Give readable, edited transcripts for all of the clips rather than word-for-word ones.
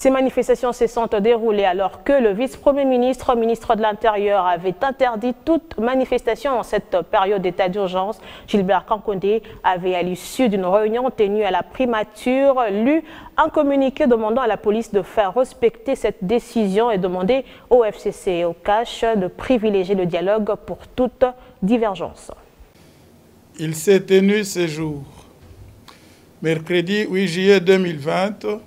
Ces manifestations se sont déroulées alors que le vice-premier ministre, ministre de l'Intérieur, avait interdit toute manifestation en cette période d'état d'urgence. Gilbert Kankondé avait, à l'issue d'une réunion tenue à la primature, lu un communiqué demandant à la police de faire respecter cette décision et demander au FCC et au CACH de privilégier le dialogue pour toute divergence. Il s'est tenu ce jour, mercredi 8 juillet 2020,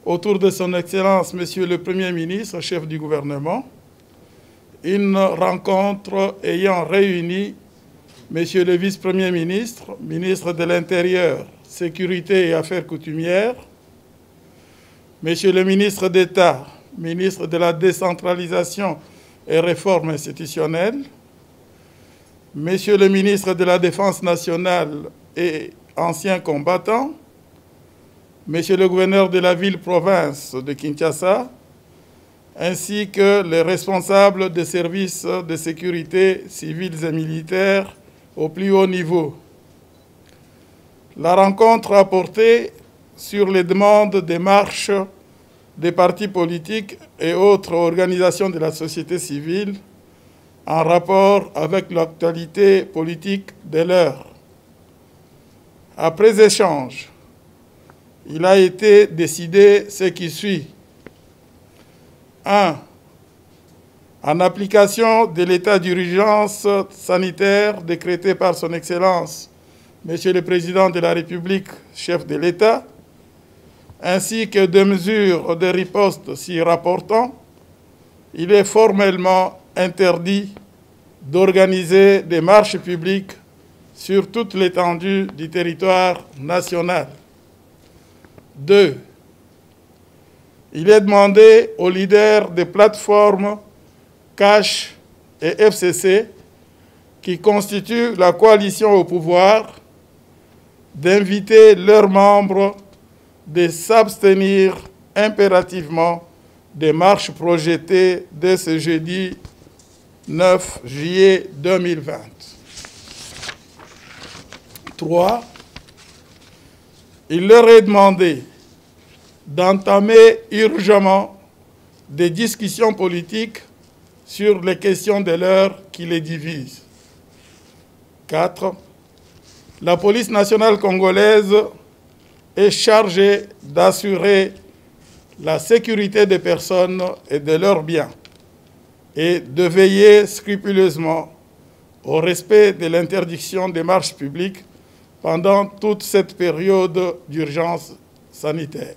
autour de son Excellence, Monsieur le Premier ministre, chef du gouvernement, une rencontre ayant réuni Monsieur le Vice-Premier ministre, ministre de l'Intérieur, Sécurité et Affaires coutumières, Monsieur le ministre d'État, ministre de la Décentralisation et Réforme institutionnelle, Monsieur le ministre de la Défense nationale et ancien combattant, Monsieur le gouverneur de la ville-province de Kinshasa, ainsi que les responsables des services de sécurité civils et militaires au plus haut niveau. La rencontre a porté sur les demandes des marches des partis politiques et autres organisations de la société civile en rapport avec l'actualité politique de l'heure. Après échange, il a été décidé ce qui suit. 1. En application de l'état d'urgence sanitaire décrété par son Excellence, Monsieur le Président de la République, chef de l'État, ainsi que de mesures de riposte s'y rapportant, il est formellement interdit d'organiser des marches publiques sur toute l'étendue du territoire national. 2. Il est demandé aux leaders des plateformes CACH et FCC, qui constituent la coalition au pouvoir, d'inviter leurs membres de s'abstenir impérativement des marches projetées dès ce jeudi 9 juillet 2020. 3. Il leur est demandé d'entamer urgemment des discussions politiques sur les questions de l'heure qui les divisent. 4. La police nationale congolaise est chargée d'assurer la sécurité des personnes et de leurs biens et de veiller scrupuleusement au respect de l'interdiction des marches publiques pendant toute cette période d'urgence sanitaire.